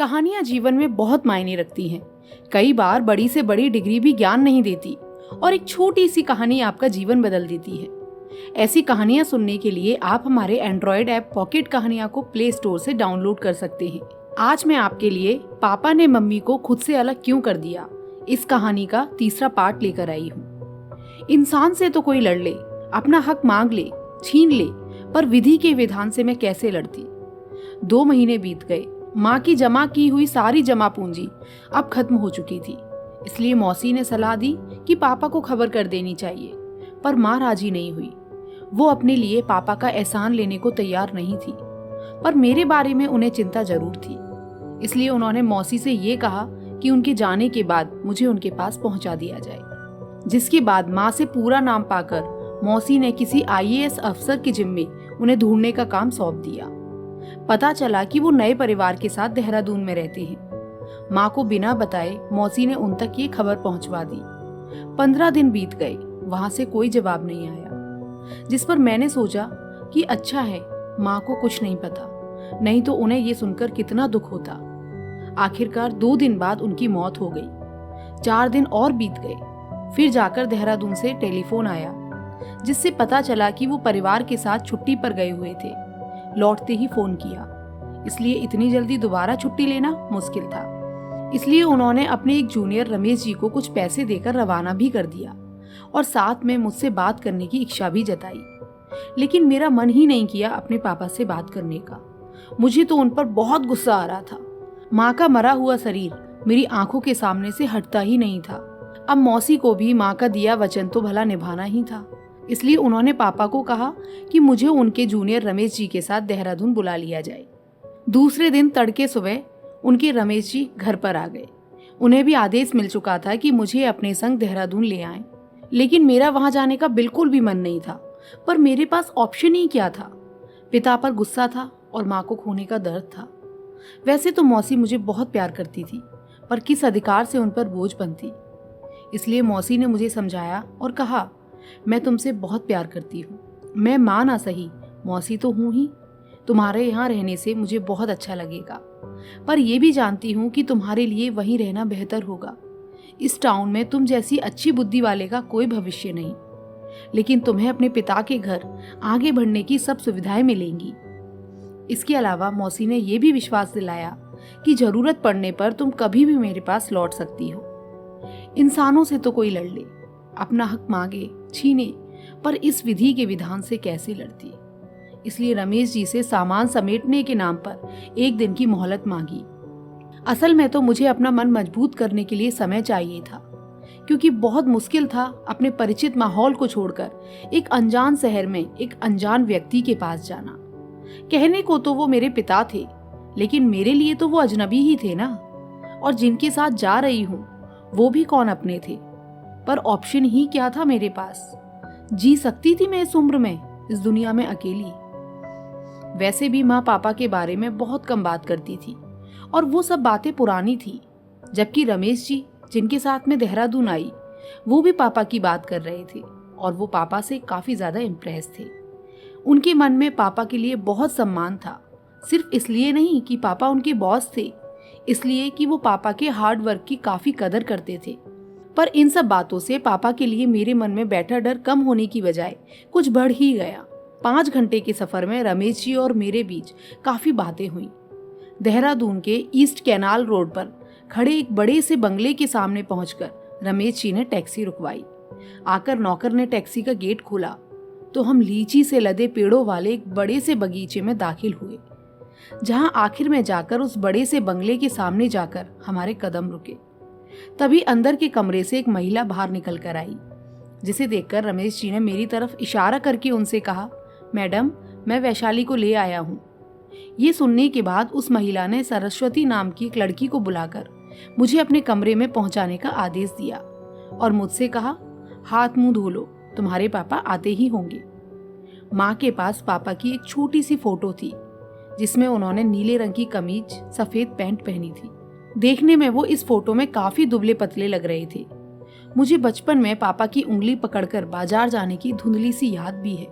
कहानियां जीवन में बहुत मायने रखती हैं। कई बार बड़ी से बड़ी डिग्री भी ज्ञान नहीं देती और एक छोटी सी कहानी आपका जीवन बदल देती है। ऐसी कहानियां सुनने के लिए आप हमारे एंड्रॉयड ऐप पॉकेट कहानियां को प्ले स्टोर से डाउनलोड कर सकते हैं। आज मैं आपके लिए पापा ने मम्मी को खुद से अलग क्यों कर दिया, इस कहानी का तीसरा पार्ट लेकर आई हूँ। इंसान से तो कोई लड़ ले, अपना हक मांग ले, छीन ले, पर विधि के विधान से मैं कैसे लड़ती। 2 महीने बीत गए। माँ की जमा की हुई सारी जमा पूंजी अब खत्म हो चुकी थी। इसलिए मौसी ने सलाह दी कि पापा को खबर कर देनी चाहिए, पर माँ राजी नहीं हुई। वो अपने लिए पापा का एहसान लेने को तैयार नहीं थी, पर मेरे बारे में उन्हें चिंता जरूर थी। इसलिए उन्होंने मौसी से ये कहा कि उनके जाने के बाद मुझे उनके पास पहुंचा दिया जाए। जिसके बाद माँ से पूरा नाम पाकर मौसी ने किसी IAS अफसर के जिम्मे उन्हें ढूंढने का काम सौंप दिया। पता चला कि वो नए परिवार के साथ देहरादून में रहते हैं। माँ को बिना बताए मौसी ने उन तक ये खबर पहुंचवा दी। 15 दिन बीत गए, वहां से कोई जवाब नहीं आया। जिस पर मैंने सोचा कि अच्छा है माँ को कुछ नहीं पता, नहीं तो उन्हें ये सुनकर कितना दुख होता। आखिरकार 2 दिन बाद उनकी मौत हो गई। 4 दिन और बीत गए। फिर जाकर देहरादून से टेलीफोन आया, जिससे पता चला कि वो परिवार के साथ छुट्टी पर गए हुए थे। लौटते ही फोन किया, इसलिए इतनी जल्दी दोबारा छुट्टी लेना मुश्किल था। इसलिए उन्होंने अपने एक जूनियर रमेश जी को कुछ पैसे देकर रवाना भी कर दिया और साथ में मुझसे बात करने की इच्छा भी जताई। लेकिन मेरा मन ही नहीं किया अपने पापा से बात करने का। मुझे तो उन पर बहुत गुस्सा आ रहा था। माँ का मरा हुआ शरीर मेरी आंखों के सामने से हटता ही नहीं था। अब मौसी को भी माँ का दिया वचन तो भला निभाना ही था। इसलिए उन्होंने पापा को कहा कि मुझे उनके जूनियर रमेश जी के साथ देहरादून बुला लिया जाए। दूसरे दिन तड़के सुबह उनके रमेश जी घर पर आ गए। उन्हें भी आदेश मिल चुका था कि मुझे अपने संग देहरादून ले आएं। लेकिन मेरा वहां जाने का बिल्कुल भी मन नहीं था, पर मेरे पास ऑप्शन ही क्या था। पिता पर गुस्सा था और माँ को खोने का दर्द था। वैसे तो मौसी मुझे बहुत प्यार करती थी, पर किस अधिकार से उन पर बोझ बनती। इसलिए मौसी ने मुझे समझाया और कहा, मैं तुमसे बहुत प्यार करती हूँ। मैं माँ ना सही, मौसी तो हूँ ही। तुम्हारे यहाँ रहने से मुझे बहुत अच्छा लगेगा, पर यह भी जानती हूँ कि तुम्हारे लिए वहीं रहना बेहतर होगा। इस टाउन में तुम जैसी अच्छी बुद्धि वाले का कोई भविष्य नहीं, लेकिन तुम्हें अपने पिता के घर आगे बढ़ने की सब सुविधाएं मिलेंगी। इसके अलावा मौसी ने यह भी विश्वास दिलाया कि जरूरत पड़ने पर तुम कभी भी मेरे पास लौट सकती हो। इंसानों से तो कोई लड़ ले, अपना हक मांगे, छीने, पर इस विधि के विधान से कैसे लड़ती। इसलिए रमेश जी से सामान समेटने के नाम पर 1 दिन की मोहलत मांगी। असल में तो मुझे अपना मन मजबूत करने के लिए समय चाहिए था, क्योंकि बहुत मुश्किल था अपने परिचित माहौल को छोड़कर एक अनजान शहर में एक अनजान व्यक्ति के पास जाना। कहने को तो वो मेरे पिता थे, लेकिन मेरे लिए तो वो अजनबी ही थे ना। और जिनके साथ जा रही हूँ वो भी कौन अपने थे, पर ऑप्शन ही क्या था मेरे पास। जी सकती थी मैं इस उम्र में, इस दुनिया में अकेली। वैसे भी माँ पापा के बारे में बहुत कम बात करती थी और वो सब बातें पुरानी थी। जबकि रमेश जी जिनके साथ में देहरादून आई, वो भी पापा की बात कर रहे थे और वो पापा से काफी ज्यादा इम्प्रेस थे। उनके मन में पापा के लिए बहुत सम्मान था, सिर्फ इसलिए नहीं कि पापा उनके बॉस थे, इसलिए कि वो पापा के हार्ड वर्क की काफी कदर करते थे। पर इन सब बातों से पापा के लिए मेरे मन में बैठा डर कम होने की बजाय कुछ बढ़ ही गया। 5 घंटे के सफर में रमेश जी और मेरे बीच काफी बातें हुई। देहरादून के ईस्ट कैनाल रोड पर खड़े एक बड़े से बंगले के सामने पहुंचकर रमेश जी ने टैक्सी रुकवाई। आकर नौकर ने टैक्सी का गेट खोला तो हम लीची से लदे पेड़ों वाले एक बड़े से बगीचे में दाखिल हुए, जहां आखिर में जाकर उस बड़े से बंगले के सामने जाकर हमारे कदम रुके। तभी अंदर के कमरे से एक महिला बाहर निकल कर आई, जिसे देखकर रमेश जी ने मेरी तरफ इशारा करके उनसे कहा, मैडम मैं वैशाली को ले आया हूँ। ये सुनने के बाद उस महिला ने सरस्वती नाम की एक लड़की को बुलाकर मुझे अपने कमरे में पहुंचाने का आदेश दिया और मुझसे कहा, हाथ मुंह धो लो, तुम्हारे पापा आते ही होंगे। माँ के पास पापा की एक छोटी सी फोटो थी, जिसमें उन्होंने नीले रंग की कमीज सफेद पैंट पहनी थी। देखने में वो इस फोटो में काफी दुबले पतले लग रहे थे। मुझे बचपन में पापा की उंगली पकड़कर बाजार जाने की धुंधली सी याद भी है,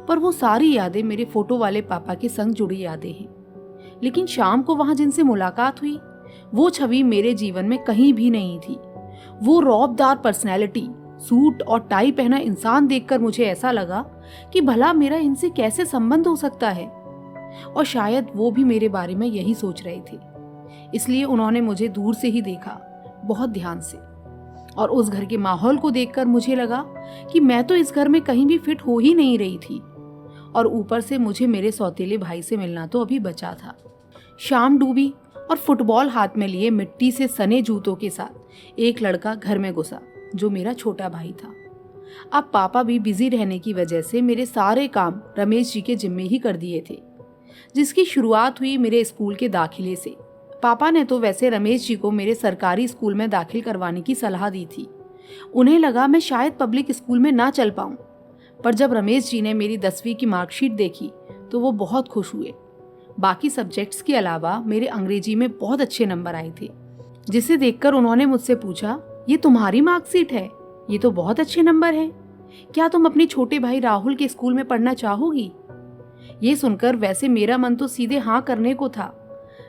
पर वो सारी यादें मेरे फोटो वाले पापा के संग जुड़ी यादें हैं। लेकिन शाम को वहां जिनसे मुलाकात हुई वो छवि मेरे जीवन में कहीं भी नहीं थी। वो रौबदार पर्सनैलिटी, सूट और टाई पहना इंसान देखकर मुझे ऐसा लगा कि भला मेरा इनसे कैसे संबंध हो सकता है, और शायद वो भी मेरे बारे में यही सोच रहे थे। इसलिए उन्होंने मुझे दूर से ही देखा, बहुत ध्यान से, और उस घर के माहौल को देखकर मुझे लगा कि मैं तो इस घर में कहीं भी फिट हो ही नहीं रही थी, और ऊपर से मुझे मेरे सौतेले भाई से मिलना तो अभी बचा था। शाम डूबी और फुटबॉल हाथ में लिए मिट्टी से सने जूतों के साथ एक लड़का घर में घुसा जो मेरा छोटा भाई था। अब पापा भी बिजी रहने की वजह से मेरे सारे काम रमेश जी के जिम्मे ही कर दिए थे, जिसकी शुरुआत हुई मेरे स्कूल के दाखिले से। पापा ने तो वैसे रमेश जी को मेरे सरकारी स्कूल में दाखिल करवाने की सलाह दी थी। उन्हें लगा मैं शायद पब्लिक स्कूल में ना चल पाऊं, पर जब रमेश जी ने मेरी 10वीं की मार्कशीट देखी तो वो बहुत खुश हुए। बाकी सब्जेक्ट्स के अलावा मेरे अंग्रेजी में बहुत अच्छे नंबर आए थे, जिसे देखकर उन्होंने मुझसे पूछा, ये तुम्हारी मार्कशीट है? ये तो बहुत अच्छे नंबर हैं। क्या तुम अपने छोटे भाई राहुल के स्कूल में पढ़ना चाहोगी? ये सुनकर वैसे मेरा मन तो सीधे हाँ करने को था,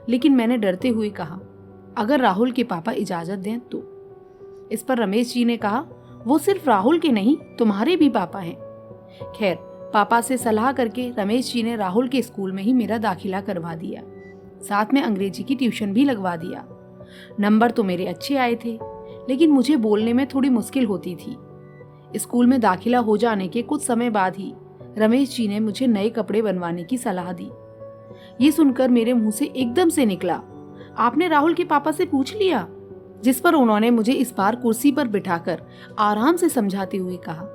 लेकिन मैंने डरते हुए कहा, अगर राहुल के पापा इजाजत दें तो। इस पर रमेश जी ने कहा, वो सिर्फ राहुल के नहीं, तुम्हारे भी पापा हैं। खैर, पापा से सलाह करके रमेश जी ने राहुल के स्कूल में ही मेरा दाखिला करवा दिया, साथ में अंग्रेजी की ट्यूशन भी लगवा दिया। नंबर तो मेरे अच्छे आए थे, लेकिन मुझे बोलने में थोड़ी मुश्किल होती थी। स्कूल में दाखिला हो जाने के कुछ समय बाद ही रमेश जी ने मुझे नए कपड़े बनवाने की सलाह दी। ये सुनकर मेरे मुंह से एकदम से निकला, आपने राहुल के पापा से पूछ लिया? जिस पर उन्होंने मुझे इस बार कुर्सी पर बिठाकर आराम से समझाते हुए कहा,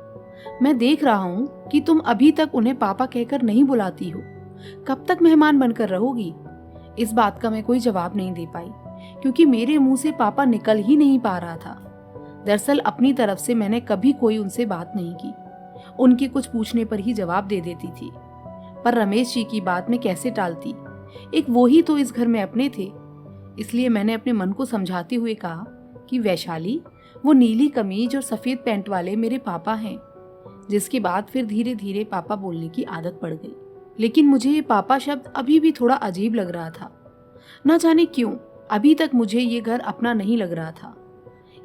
मैं देख रहा हूँ कि तुम अभी तक उन्हें पापा कहकर नहीं बुलाती हो, कब तक मेहमान बनकर रहोगी? इस बात का मैं कोई जवाब नहीं दे पाई, क्योंकि मेरे मुंह से पापा निकल ही नहीं पा रहा था। दरअसल अपनी तरफ से मैंने कभी कोई उनसे बात नहीं की, उनके कुछ पूछने पर ही जवाब दे देती थी। पर रमेश जी की बात में कैसे टालती, एक वो ही तो इस घर में अपने थे। इसलिए मैंने अपने मन को समझाते हुए कहा कि वैशाली, वो नीली कमीज और सफेद पैंट वाले मेरे पापा हैं। जिसके बाद फिर धीरे धीरे पापा बोलने की आदत पड़ गई, लेकिन मुझे ये पापा शब्द अभी भी थोड़ा अजीब लग रहा था। न जाने क्यों अभी तक मुझे ये घर अपना नहीं लग रहा था।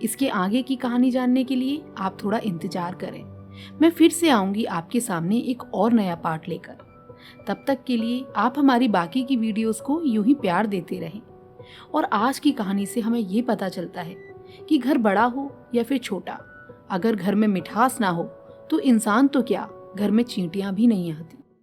इसके आगे की कहानी जानने के लिए आप थोड़ा इंतजार करें। मैं फिर से आऊंगी आपके सामने एक और नया पार्ट लेकर। तब तक के लिए आप हमारी बाकी की वीडियोस को यूं ही प्यार देते रहें। और आज की कहानी से हमें ये पता चलता है कि घर बड़ा हो या फिर छोटा, अगर घर में मिठास ना हो तो इंसान तो क्या, घर में चींटियां भी नहीं आती।